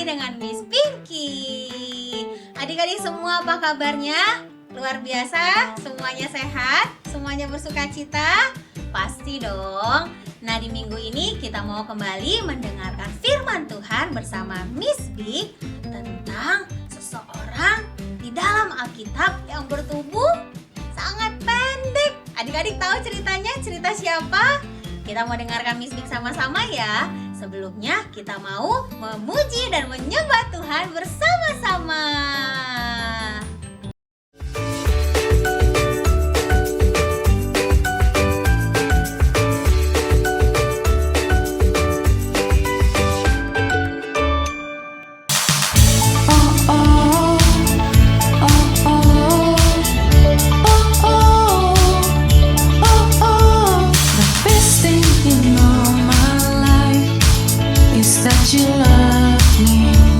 lagi dengan Miss Pinky. Adik-adik semua apa kabarnya? Luar biasa, semuanya sehat, semuanya bersukacita? Pasti dong. Nah, di minggu ini kita mau kembali mendengarkan firman Tuhan bersama Miss Big tentang seseorang di dalam Alkitab yang bertubuh sangat pendek. Adik-adik tahu ceritanya? Cerita siapa? Kita mau dengarkan Miss Big sama-sama ya. Sebelumnya kita mau memuji dan menyembah Tuhan bersama-sama. That you love me.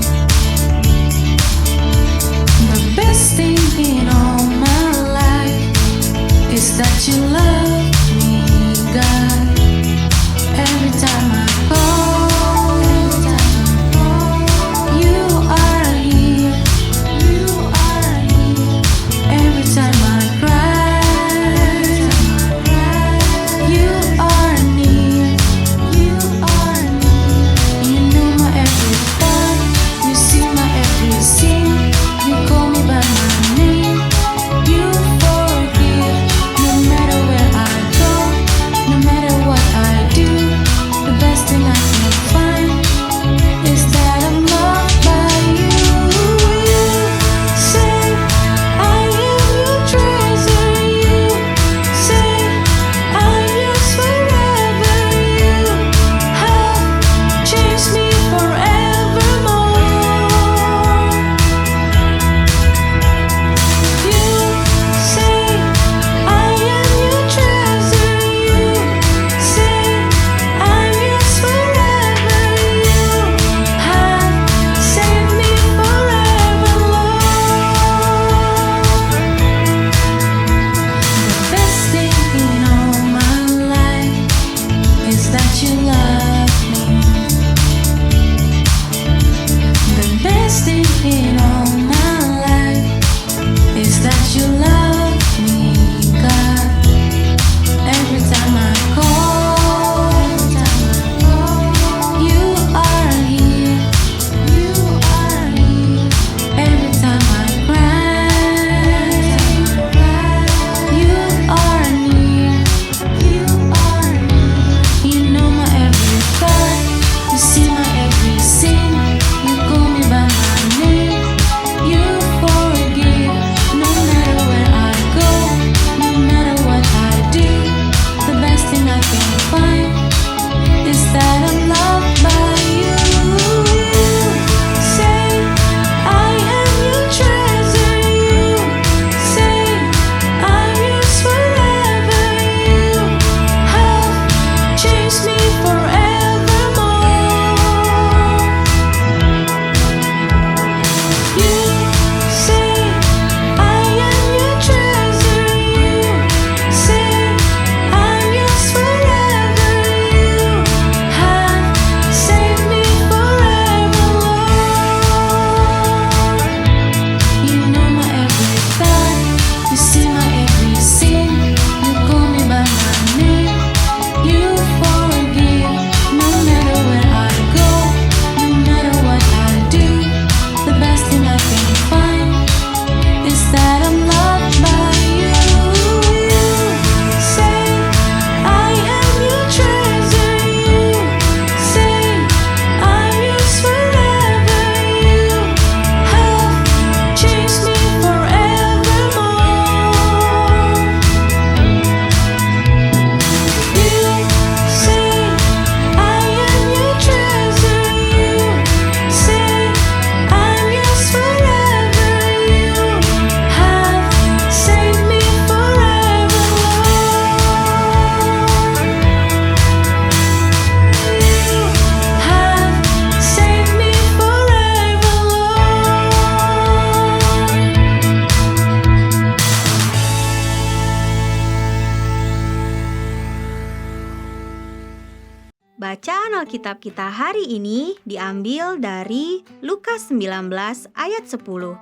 Alkitab kita hari ini diambil dari Lukas 19 ayat 10.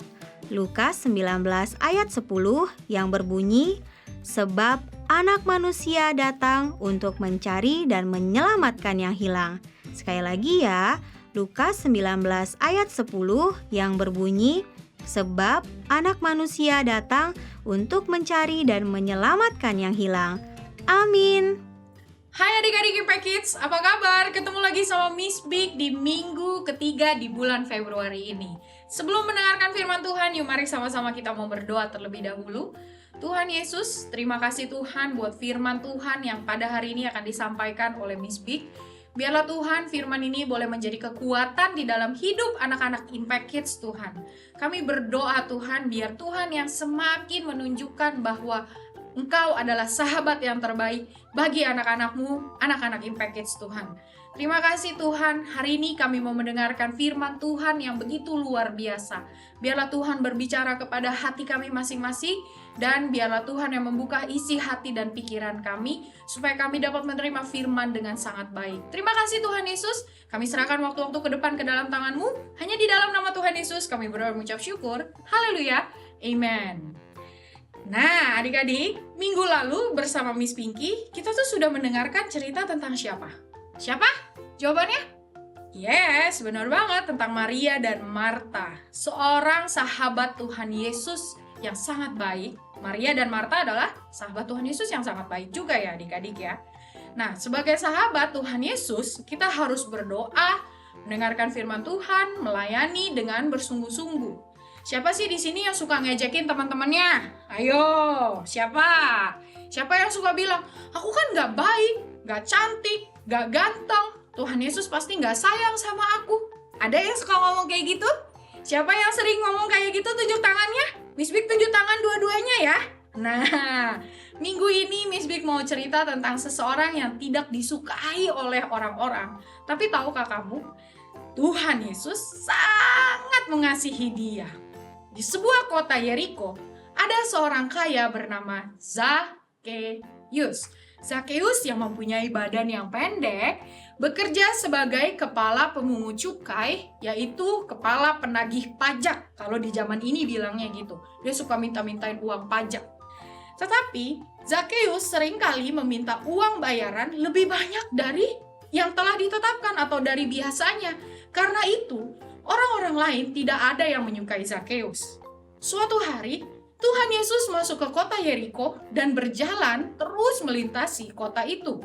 Lukas 19 ayat 10 yang berbunyi, "Sebab Anak Manusia datang untuk mencari dan menyelamatkan yang hilang." Sekali lagi ya, Lukas 19 ayat 10 yang berbunyi, "Sebab Anak Manusia datang untuk mencari dan menyelamatkan yang hilang." Amin. Hai adik-adik Impact Kids, apa kabar? Ketemu lagi sama Miss Big di minggu ketiga di bulan Februari ini. Sebelum mendengarkan firman Tuhan, yuk mari sama-sama kita mau berdoa terlebih dahulu. Tuhan Yesus, terima kasih Tuhan buat firman Tuhan yang pada hari ini akan disampaikan oleh Miss Big. Biarlah Tuhan firman ini boleh menjadi kekuatan di dalam hidup anak-anak Impact Kids Tuhan. Kami berdoa Tuhan, biar Tuhan yang semakin menunjukkan bahwa Engkau adalah sahabat yang terbaik bagi anak-anakmu, anak-anak Impact Kids Tuhan. Terima kasih Tuhan, hari ini kami mau mendengarkan firman Tuhan yang begitu luar biasa. Biarlah Tuhan berbicara kepada hati kami masing-masing, dan biarlah Tuhan yang membuka isi hati dan pikiran kami, supaya kami dapat menerima firman dengan sangat baik. Terima kasih Tuhan Yesus, kami serahkan waktu-waktu ke depan ke dalam tangan-Mu. Hanya di dalam nama Tuhan Yesus kami berdoa mengucap syukur. Haleluya, amen. Nah, adik-adik, minggu lalu bersama Miss Pinky, kita tuh sudah mendengarkan cerita tentang siapa? Siapa? Jawabannya? Yes, benar banget, tentang Maria dan Marta. Seorang sahabat Tuhan Yesus yang sangat baik. Maria dan Marta adalah sahabat Tuhan Yesus yang sangat baik juga ya adik-adik ya. Nah, sebagai sahabat Tuhan Yesus, kita harus berdoa, mendengarkan firman Tuhan, melayani dengan bersungguh-sungguh. Siapa sih di sini yang suka ngejekin teman-temannya? Ayo, siapa? Siapa yang suka bilang, aku kan gak baik, gak cantik, gak ganteng, Tuhan Yesus pasti gak sayang sama aku. Ada yang suka ngomong kayak gitu? Siapa yang sering ngomong kayak gitu? Tunjuk tangannya. Miss Big tunjuk tangan dua-duanya ya. Nah, minggu ini Miss Big mau cerita tentang seseorang yang tidak disukai oleh orang-orang. Tapi tahukah kamu, Tuhan Yesus sangat mengasihi dia. Di sebuah kota Yeriko, ada seorang kaya bernama Zakheus. Zakheus yang mempunyai badan yang pendek, bekerja sebagai kepala pemungut cukai, yaitu kepala penagih pajak. Kalau di zaman ini bilangnya gitu, dia suka minta-mintain uang pajak. Tetapi, Zakheus seringkali meminta uang bayaran lebih banyak dari yang telah ditetapkan atau dari biasanya. Karena itu, orang-orang lain tidak ada yang menyukai Zakheus. Suatu hari, Tuhan Yesus masuk ke kota Yeriko dan berjalan terus melintasi kota itu.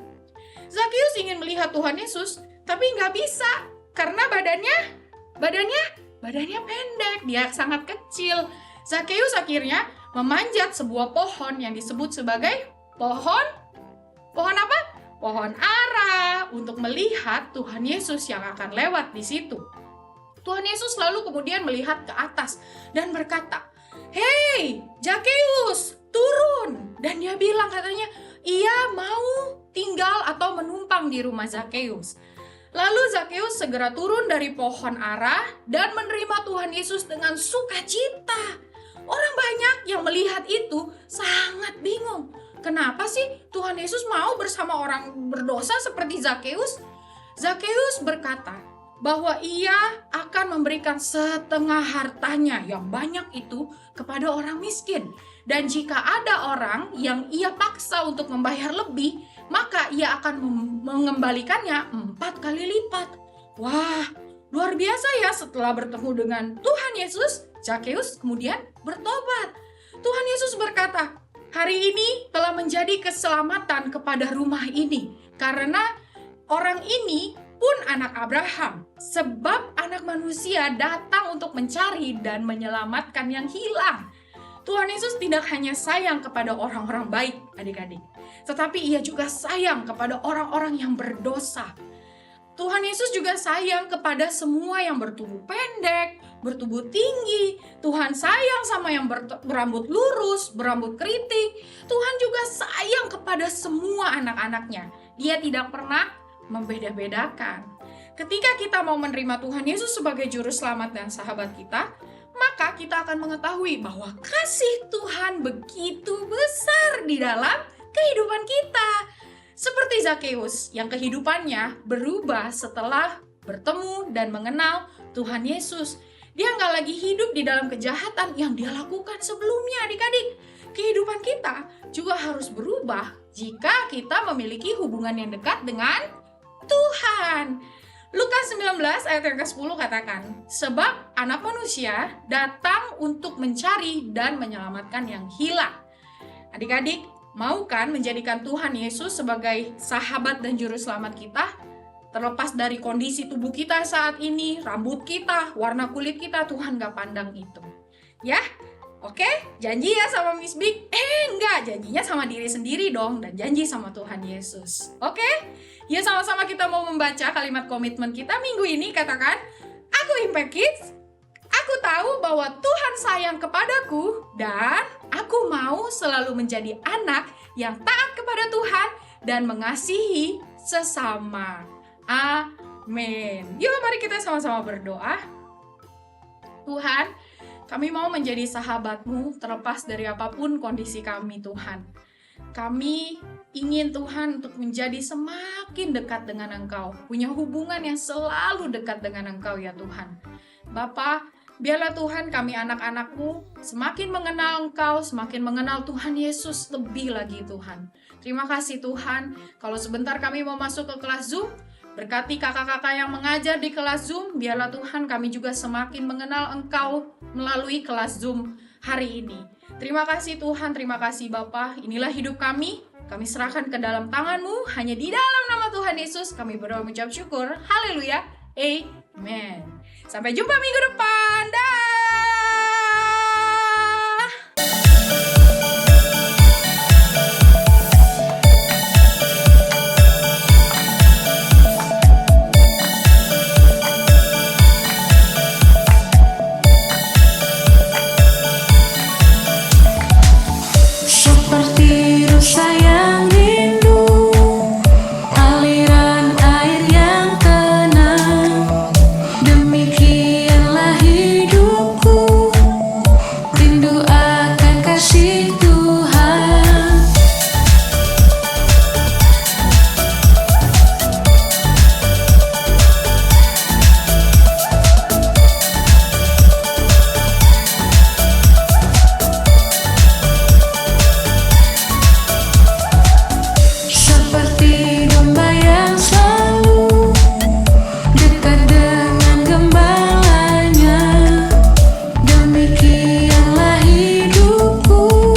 Zakheus ingin melihat Tuhan Yesus, tapi nggak bisa karena badannya pendek, dia sangat kecil. Zakheus akhirnya memanjat sebuah pohon yang disebut sebagai pohon apa? Pohon ara untuk melihat Tuhan Yesus yang akan lewat di situ. Tuhan Yesus lalu kemudian melihat ke atas dan berkata, "Hei, Zakheus, turun." Dan dia bilang katanya, ia mau tinggal atau menumpang di rumah Zakheus. Lalu Zakheus segera turun dari pohon ara dan menerima Tuhan Yesus dengan sukacita. Orang banyak yang melihat itu sangat bingung. Kenapa sih Tuhan Yesus mau bersama orang berdosa seperti Zakheus? Zakheus berkata bahwa ia akan memberikan setengah hartanya yang banyak itu kepada orang miskin. Dan jika ada orang yang ia paksa untuk membayar lebih, maka ia akan mengembalikannya 4 kali lipat. Wah, luar biasa ya. Setelah bertemu dengan Tuhan Yesus, Zakheus kemudian bertobat. Tuhan Yesus berkata, "Hari ini telah menjadi keselamatan kepada rumah ini, karena orang ini pun anak Abraham, sebab Anak Manusia datang untuk mencari dan menyelamatkan yang hilang." Tuhan Yesus tidak hanya sayang kepada orang-orang baik, adik-adik, tetapi ia juga sayang kepada orang-orang yang berdosa. Tuhan Yesus juga sayang kepada semua yang bertubuh pendek, bertubuh tinggi. Tuhan sayang sama yang berambut lurus, berambut keriting. Tuhan juga sayang kepada semua anak-anaknya. Dia tidak pernah membeda-bedakan. Ketika kita mau menerima Tuhan Yesus sebagai juru selamat dan sahabat kita, maka kita akan mengetahui bahwa kasih Tuhan begitu besar di dalam kehidupan kita. Seperti Zakeus yang kehidupannya berubah setelah bertemu dan mengenal Tuhan Yesus. Dia nggak lagi hidup di dalam kejahatan yang dia lakukan sebelumnya, adik-adik. Kehidupan kita juga harus berubah jika kita memiliki hubungan yang dekat dengan Tuhan. Lukas 19 ayat yang ke-10 katakan, sebab anak manusia datang untuk mencari dan menyelamatkan yang hilang. Adik-adik, mau kan menjadikan Tuhan Yesus sebagai sahabat dan juru selamat kita? Terlepas dari kondisi tubuh kita saat ini, rambut kita, warna kulit kita, Tuhan gak pandang itu. Ya, oke? Janji ya sama Miss Big? Enggak, janjinya sama diri sendiri dong, dan janji sama Tuhan Yesus. Oke? Ya, sama-sama kita mau membaca kalimat komitmen kita minggu ini. Katakan, aku Impact Kids, aku tahu bahwa Tuhan sayang kepadaku, dan aku mau selalu menjadi anak yang taat kepada Tuhan dan mengasihi sesama. Amin. Yuk mari kita sama-sama berdoa. Tuhan, kami mau menjadi sahabat-Mu terlepas dari apapun kondisi kami, Tuhan. Kami ingin Tuhan untuk menjadi semakin dekat dengan Engkau, punya hubungan yang selalu dekat dengan Engkau ya Tuhan. Bapa, biarlah Tuhan kami anak-anak-Mu semakin mengenal Engkau, semakin mengenal Tuhan Yesus lebih lagi Tuhan. Terima kasih Tuhan, kalau sebentar kami mau masuk ke kelas Zoom, berkati kakak-kakak yang mengajar di kelas Zoom, biarlah Tuhan kami juga semakin mengenal Engkau melalui kelas Zoom hari ini. Terima kasih Tuhan, terima kasih Bapa. Inilah hidup kami serahkan ke dalam tangan-Mu. Hanya di dalam nama Tuhan Yesus kami berdoa mengucap syukur. Haleluya, amen. Sampai jumpa minggu depan, dah. Seperti rusa yang rindu, aliran air yang tenang, demikianlah hidupku, rindu akan kasih Tuhan. Seperti domba yang selalu dekat dengan gembalanya, demikianlah hidupku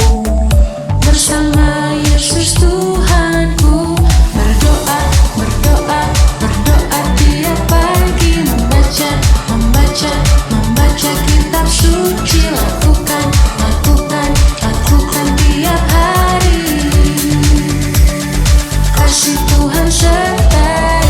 bersama Yesus Tuhanku. Berdoa, berdoa, berdoa tiap pagi, membaca, membaca, membaca kitab suci, lakukan, lakukan, lakukan tiap hari. Kasih Tuhan sertai.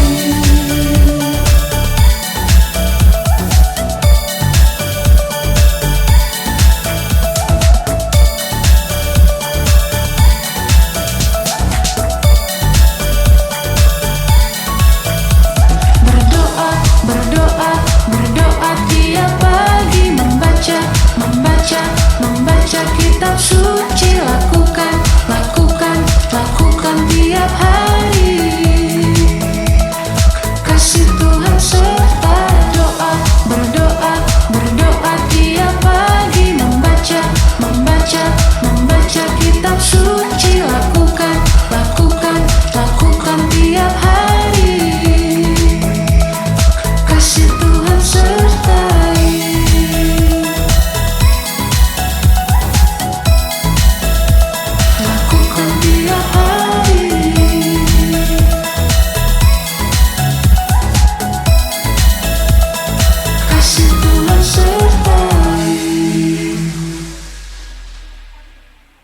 Berdoa, berdoa, berdoa tiap pagi, membaca, membaca, membaca kitab suci, lakukan, lakukan, lakukan tiap hari. Kasih Tuhan sertai. Doa, berdoa, berdoa tiap pagi, membaca, membaca, membaca kitab suci, lakukan, lakukan, lakukan tiap hari. Kasih Tuhan sertai. Lakukan tiap hari. Kasih Tuhan sertai.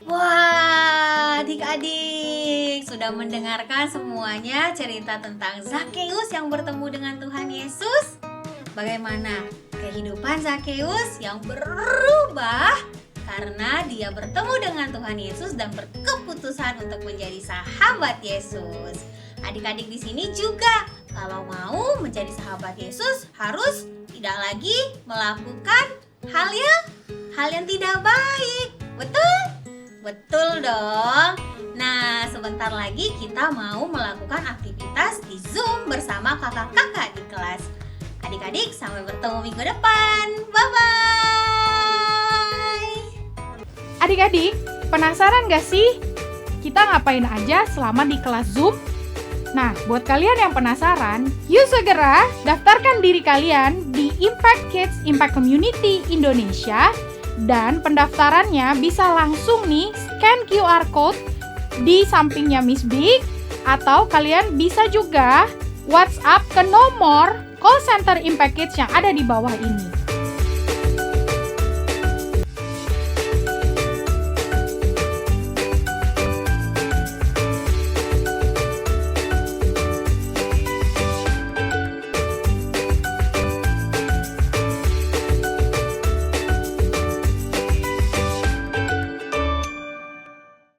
Wah, adik-adik sudah mendengarkan semuanya cerita tentang Zakeus yang bertemu dengan Tuhan Yesus. Bagaimana kehidupan Zakeus yang berubah karena dia bertemu dengan Tuhan Yesus dan berkeputusan untuk menjadi sahabat Yesus. Adik-adik di sini juga kalau mau menjadi sahabat Yesus harus tidak lagi melakukan hal yang tidak baik. Betul? Betul dong. Nah, sebentar lagi kita mau melakukan aktivitas di Zoom bersama kakak-kakak di kelas. Adik-adik, sampai bertemu minggu depan. Bye-bye. Adik-adik, penasaran gak sih kita ngapain aja selama di kelas Zoom? Nah, buat kalian yang penasaran, yuk segera daftarkan diri kalian di Impact Kids Impact Community Indonesia. Dan pendaftarannya bisa langsung nih scan QR code di sampingnya Miss Big, atau kalian bisa juga WhatsApp ke nomor call center Impact Kids yang ada di bawah ini.